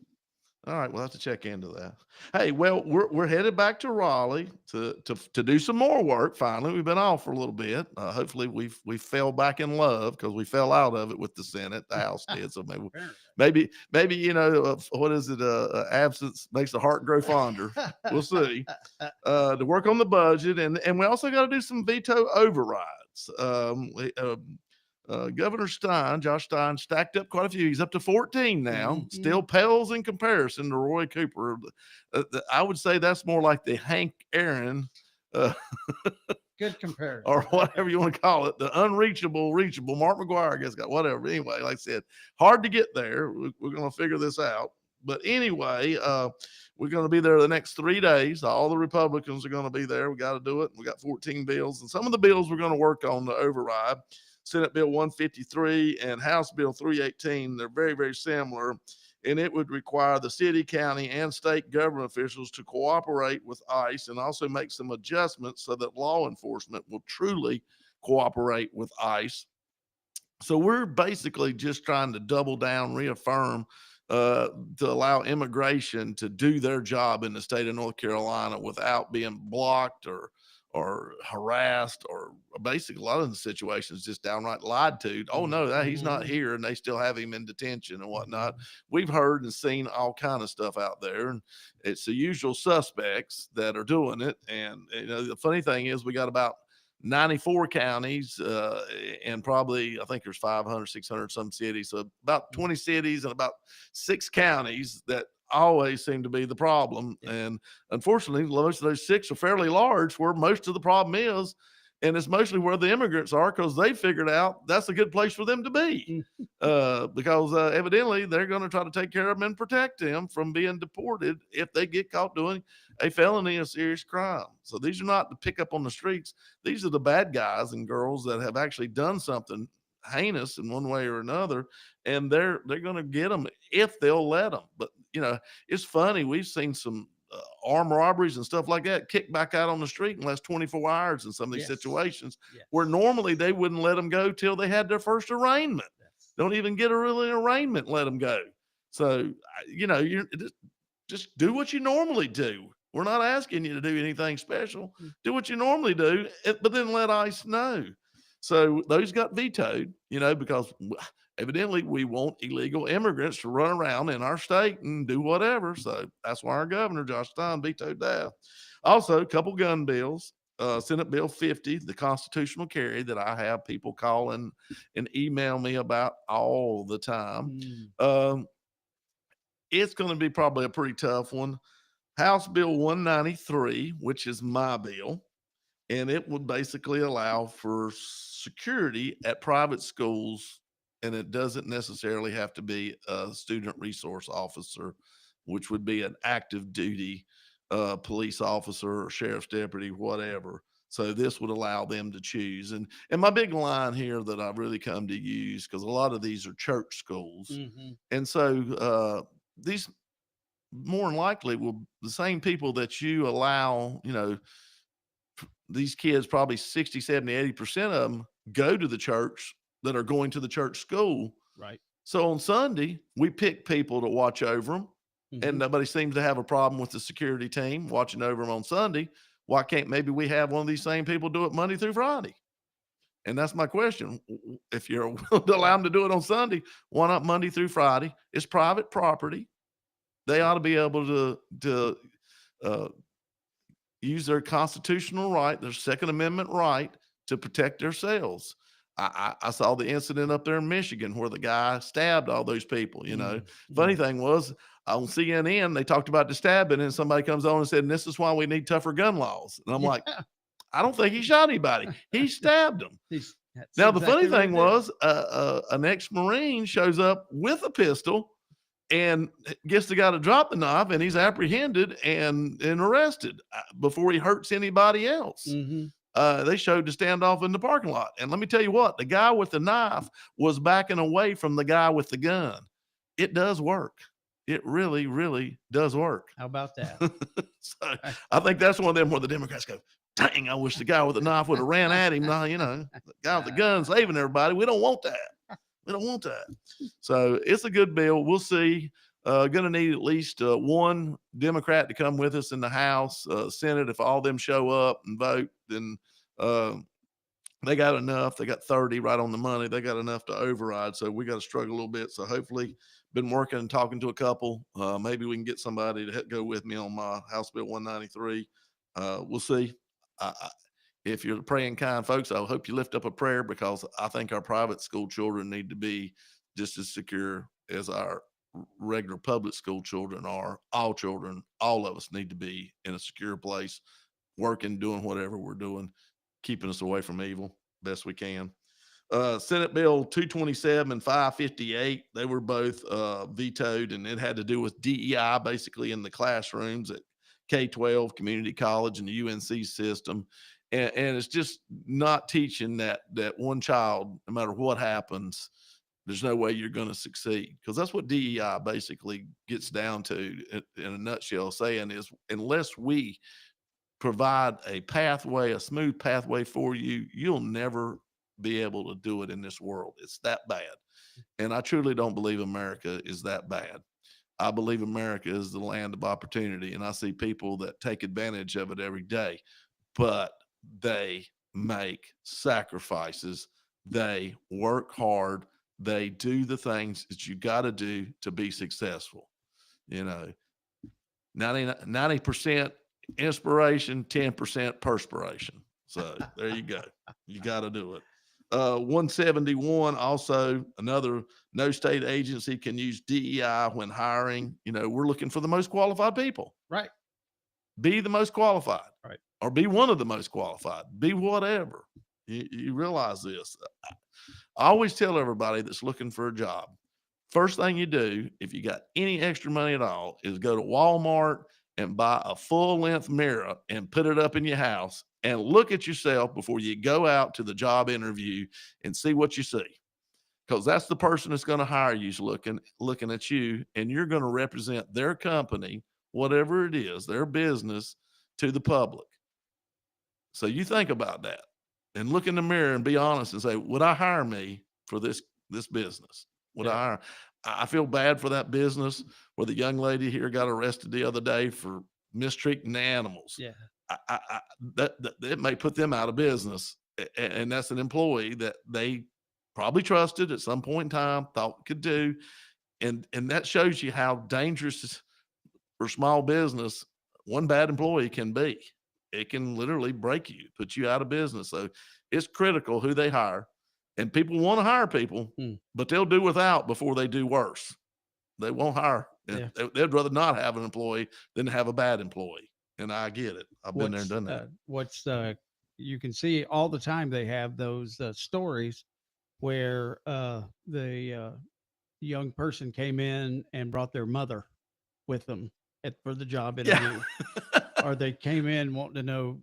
All right, we'll have to check into that. Hey, well, we're headed back to Raleigh to do some more work. Finally, we've been off for a little bit. Hopefully, we fell back in love because we fell out of it with the Senate. The House did. So maybe what is it? Absence makes the heart grow fonder. We'll see. To work on the budget, and we also got to do some veto overrides. Governor Josh Stein, stacked up quite a few. He's up to 14 now. Mm-hmm. Still pales in comparison to Roy Cooper. I would say that's more like the Hank Aaron. Good comparison. Or whatever you want to call it. The unreachable, reachable. Mark McGuire, I guess, got whatever. Anyway, like I said, hard to get there. We're going to figure this out. But anyway, we're going to be there the next 3 days. All the Republicans are going to be there. We got to do it. We got 14 bills. And some of the bills we're going to work on to override. Senate Bill 153 and House Bill 318. They're very, very similar, and it would require the city, county, and state government officials to cooperate with ICE and also make some adjustments so that law enforcement will truly cooperate with ICE. So we're basically just trying to double down, reaffirm to allow immigration to do their job in the state of North Carolina without being blocked or harassed, or basically a lot of the situations just downright lied to. Oh no, he's not here, and they still have him in detention and whatnot. We've heard and seen all kind of stuff out there, and it's the usual suspects that are doing it. And the funny thing is, we got about 94 counties, and probably, I think there's 500, 600 some cities. So about 20 cities and about 6 counties that always seem to be the problem. And unfortunately, most of those 6 are fairly large, where most of the problem is. And it's mostly where the immigrants are, because they figured out that's a good place for them to be. Because evidently they're going to try to take care of them and protect them from being deported if they get caught doing a felony, a serious crime. So these are not to pick up on the streets. These are the bad guys and girls that have actually done something heinous in one way or another, and they're going to get them if they'll let them. But it's funny. We've seen some armed robberies and stuff like that kicked back out on the street in less 24 hours in some of these situations, where normally they wouldn't let them go till they had their first arraignment. Don't even get a really arraignment, let them go. So you're just do what you normally do. We're not asking you to do anything special. Do what you normally do, but then let ICE know. So those got vetoed, because evidently we want illegal immigrants to run around in our state and do whatever. So that's why our governor, Josh Stein, vetoed that. Also, a couple gun bills. Senate Bill 50, the constitutional carry that I have people call and email me about all the time. It's going to be probably a pretty tough one. House Bill 193, which is my bill, and it would basically allow for security at private schools, and it doesn't necessarily have to be a student resource officer, which would be an active duty police officer or sheriff's deputy, whatever. So this would allow them to choose. And my big line here that I've really come to use, because a lot of these are church schools, and so these more than likely will the same people that you allow, these kids, probably 60, 70, 80% of them go to the church that are going to the church school. Right. So on Sunday, we pick people to watch over them, and nobody seems to have a problem with the security team watching over them on Sunday. Why can't maybe we have one of these same people do it Monday through Friday? And that's my question. If you're willing to allow them to do it on Sunday, why not Monday through Friday? It's private property. They ought to be able to use their constitutional right, their Second Amendment right, to protect themselves. I saw the incident up there in Michigan where the guy stabbed all those people. Funny thing was, on CNN, they talked about the stabbing, and somebody comes on and said, and this is why we need tougher gun laws. And I'm like, I don't think he shot anybody. He stabbed them. Now, the funny thing was, an ex-Marine shows up with a pistol and gets the guy to drop the knife, and he's apprehended and arrested before he hurts anybody else. They showed the standoff in the parking lot. And let me tell you what, the guy with the knife was backing away from the guy with the gun. It does work. It really, really does work. How about that? So I think that's one of them where the Democrats go, dang, I wish the guy with the knife would have ran at him. Now, the guy with the gun saving everybody. We don't want that. We don't want that. So it's a good bill. We'll see. Going to need at least one Democrat to come with us in the House, Senate. If all them show up and vote, then they got enough. They got 30 right on the money. They got enough to override. So we got to struggle a little bit. So hopefully, been working and talking to a couple. Maybe we can get somebody to go with me on my House Bill 193. We'll see. If you're the praying kind folks, I hope you lift up a prayer, because I think our private school children need to be just as secure as our regular public school children are. All children, all of us need to be in a secure place, working, doing whatever we're doing, keeping us away from evil best we can. Senate Bill 227 and 558, they were both vetoed, and it had to do with DEI basically in the classrooms at K-12, community college, and the UNC system. And it's just not teaching that one child, no matter what happens, there's no way you're going to succeed, because that's what DEI basically gets down to in a nutshell, saying is unless we provide a pathway, a smooth pathway for you, you'll never be able to do it in this world. It's that bad. And I truly don't believe America is that bad. I believe America is the land of opportunity, and I see people that take advantage of it every day, but they make sacrifices. They work hard. They do the things that you got to do to be successful. 90% inspiration, 10% perspiration. So there you go. You got to do it. 171, also another, no state agency can use DEI when hiring. We're looking for the most qualified people. Right. Be the most qualified. Right. Or be one of the most qualified. Be whatever. You realize this. I always tell everybody that's looking for a job, first thing you do, if you got any extra money at all, is go to Walmart and buy a full length mirror and put it up in your house and look at yourself before you go out to the job interview and see what you see. Because that's the person that's going to hire you is looking at you, and you're going to represent their company, whatever it is, their business, to the public. So you think about that and look in the mirror and be honest and say, would I hire me for this business? Would I hire? I feel bad for that business where the young lady here got arrested the other day for mistreating the animals. Yeah. That it may put them out of business, and that's an employee that they probably trusted at some point in time, thought could do, and that shows you how dangerous for small business one bad employee can be. It can literally break you, put you out of business. So it's critical who they hire, and people want to hire people, but they'll do without before they do worse. They won't hire. Yeah. They'd rather not have an employee than have a bad employee. And I get it. I've been there and done that. You can see all the time they have those stories where the young person came in and brought their mother with them for the job interview. Or they came in wanting to know,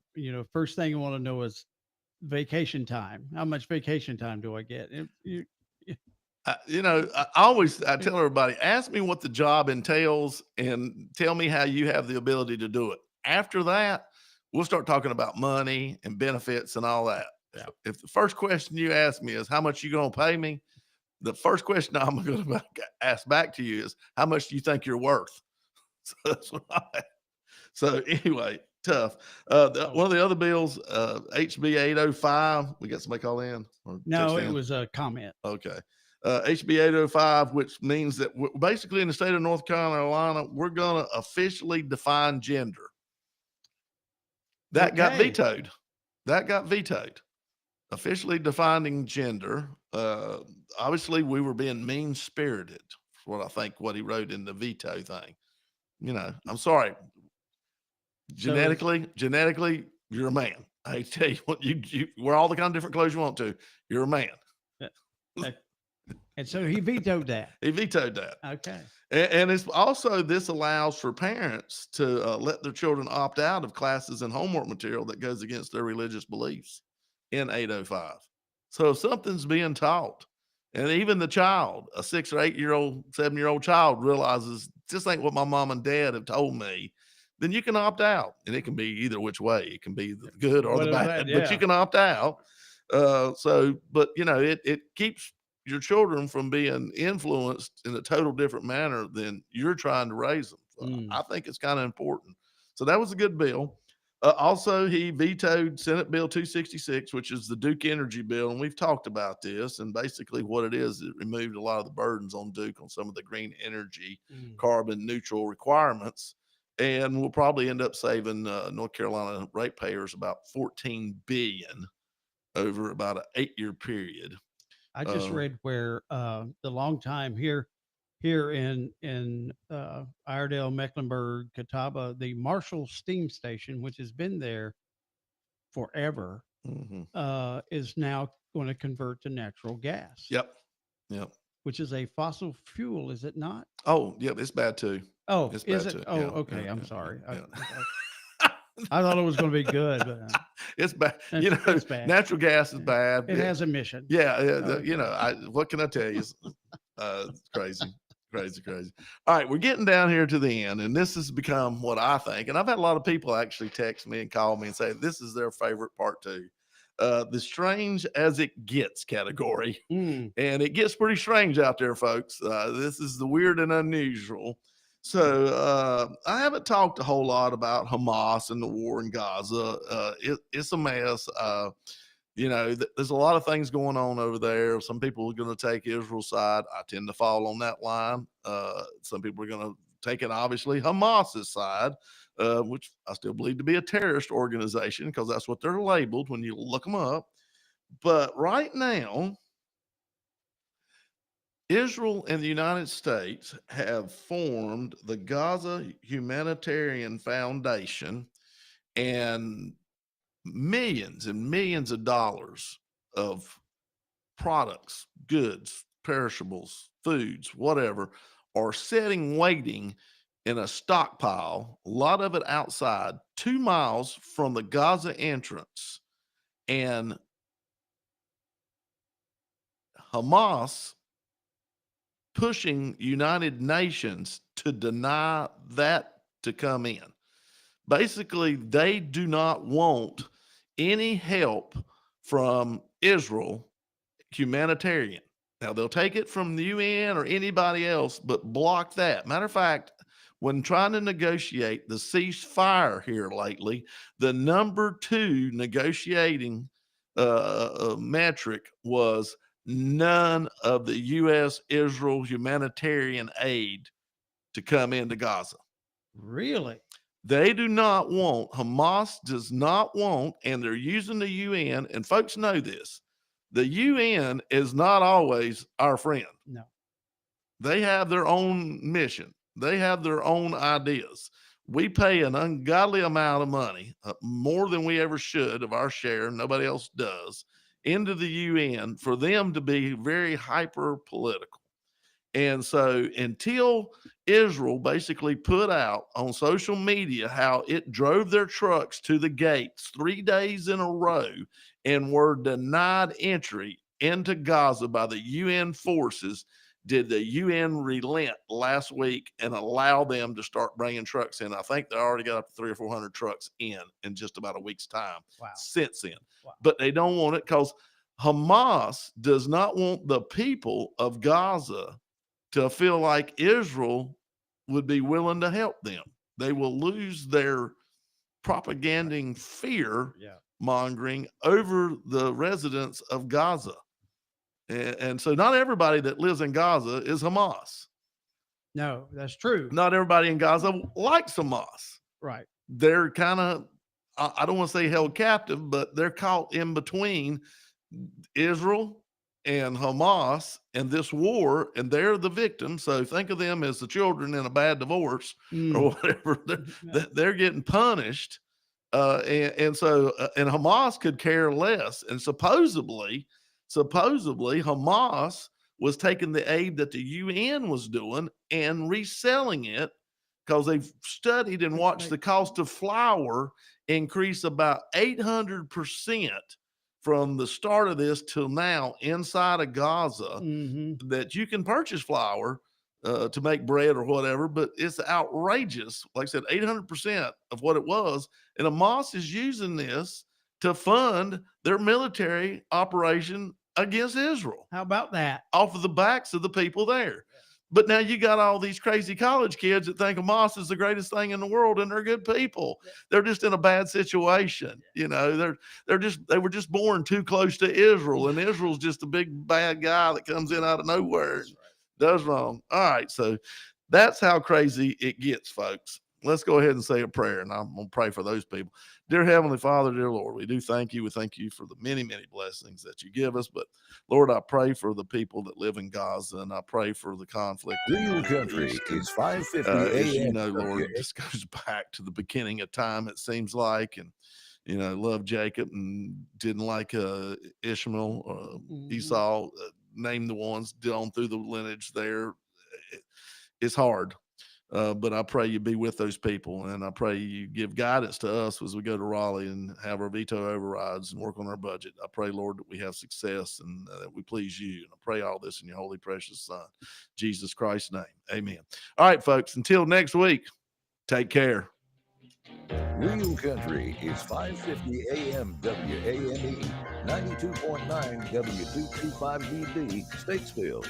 first thing you want to know is vacation time. How much vacation time do I get? I tell everybody, ask me what the job entails and tell me how you have the ability to do it. After that, we'll start talking about money and benefits and all that. Yeah. If the first question you ask me is how much you going to pay me, the first question I'm going to ask back to you is how much do you think you're worth? So that's what So anyway, tough. One of the other bills, HB 805. We got somebody call in? No, it was a comment. Okay. HB 805, which means that basically in the state of North Carolina, we're going to officially define gender. That got vetoed. Officially defining gender. Obviously, we were being mean-spirited, what he wrote in the veto thing. I'm sorry. Genetically, you're a man. I tell you what, you wear all the kind of different clothes you want to. You're a man. And so he vetoed that. He vetoed that. Okay. And it's also, this allows for parents to let their children opt out of classes and homework material that goes against their religious beliefs in 805. So if something's being taught, and even the child, a 6 or 8-year-old, 7-year-old child realizes this ain't what my mom and dad have told me, then you can opt out. And it can be either which way. It can be the good or the bad, but you can opt out. But it keeps your children from being influenced in a total different manner than you're trying to raise them. So I think it's kind of important. So that was a good bill. Also, he vetoed Senate Bill 266, which is the Duke Energy bill. And we've talked about this. And basically what it is, it removed a lot of the burdens on Duke on some of the green energy, carbon neutral requirements. And we'll probably end up saving North Carolina ratepayers about $14 billion over about an 8-year period. I just read where the long time here in Iredell, Mecklenburg, Catawba, the Marshall Steam Station, which has been there forever, is now going to convert to natural gas. Yep. Which is a fossil fuel, is it not? Oh, yep. It's bad too. Oh, it's is bad it? too. Oh, Yeah, okay. yeah, I'm yeah, sorry. yeah. I thought it was going to be good, but it's bad. it's bad. Natural gas is bad. It has emissions. Yeah. What can I tell you? It's crazy. All right, we're getting down here to the end, and this has become what I think. And I've had a lot of people actually text me and call me and say this is their favorite part too. The strange as it gets category. And it gets pretty strange out there, folks. This is the weird and unusual. So I haven't talked a whole lot about Hamas and the war in Gaza. It's a mess. There's a lot of things going on over there. Some people are going to take Israel's side. I tend to fall on that line. Some people are going to take it, obviously, Hamas's side. which I still believe to be a terrorist organization because that's what they're labeled when you look them up. But right now, Israel and the United States have formed the Gaza Humanitarian Foundation, and millions and millions of dollars of products, goods, perishables, foods, whatever, are sitting waiting in a stockpile, a lot of it outside, 2 miles from the Gaza entrance. And Hamas pushing United Nations to deny that to come in. Basically, they do not want any help from Israel, humanitarian. Now, they'll take it from the UN or anybody else, but block that. Matter of fact, when trying to negotiate the ceasefire here lately, the number 2 negotiating metric was none of the U.S. Israel humanitarian aid to come into Gaza. Really? They do not want, Hamas does not want, and they're using the UN, and folks know this. The UN is not always our friend. No. They have their own mission. They have their own ideas. We pay an ungodly amount of money, more than we ever should of our share, nobody else does, into the UN for them to be very hyper political. And so until Israel basically put out on social media how it drove their trucks to the gates 3 days in a row and were denied entry into Gaza by the UN forces, did the UN relent last week and allow them to start bringing trucks in. I think they already got up to 300 or 400 trucks in just about a week's time since then. Wow. But they don't want it because Hamas does not want the people of Gaza to feel like Israel would be willing to help them. They will lose their propaganding fear mongering over the residents of Gaza. And so not everybody that lives in Gaza is Hamas. No, that's true. Not everybody in Gaza likes Hamas. Right. They're kind of, I don't want to say held captive, but they're caught in between Israel and Hamas and this war, and they're the victims. So think of them as the children in a bad divorce or whatever. They're getting punished. And Hamas could care less. And supposedly Hamas was taking the aid that the UN was doing and reselling it because they've studied and watched the cost of flour increase about 800% from the start of this till now inside of Gaza, that you can purchase flour to make bread or whatever, but it's outrageous. Like I said, 800% of what it was. And Hamas is using this to fund their military operation against Israel. How about that? Off of the backs of the people there. But now you got all these crazy college kids that think Hamas is the greatest thing in the world, and they're good people. They're just in a bad situation. You know, they were just born too close to Israel, and Israel's just a big bad guy that comes in out of nowhere and does wrong. All right, so that's how crazy it gets, folks. Let's go ahead and say a prayer, and I'm going to pray for those people. Dear Heavenly Father, dear Lord, we do thank you. We thank you for the many, many blessings that you give us. But Lord, I pray for the people that live in Gaza, and I pray for the conflict. Real Country is 550 as you AM. know, Lord, this goes back to the beginning of time, it seems like, and you know, loved Jacob and didn't like Ishmael, Esau, name the ones down through the lineage there. It's hard. But I pray you be with those people, and I pray you give guidance to us as we go to Raleigh and have our veto overrides and work on our budget. I pray, Lord, that we have success and that we please you. And I pray all this in your holy, precious Son, Jesus Christ's name. Amen. All right, folks, until next week, take care. Real Country is 550 AM WAME, 92.9 W225DB, Statesville.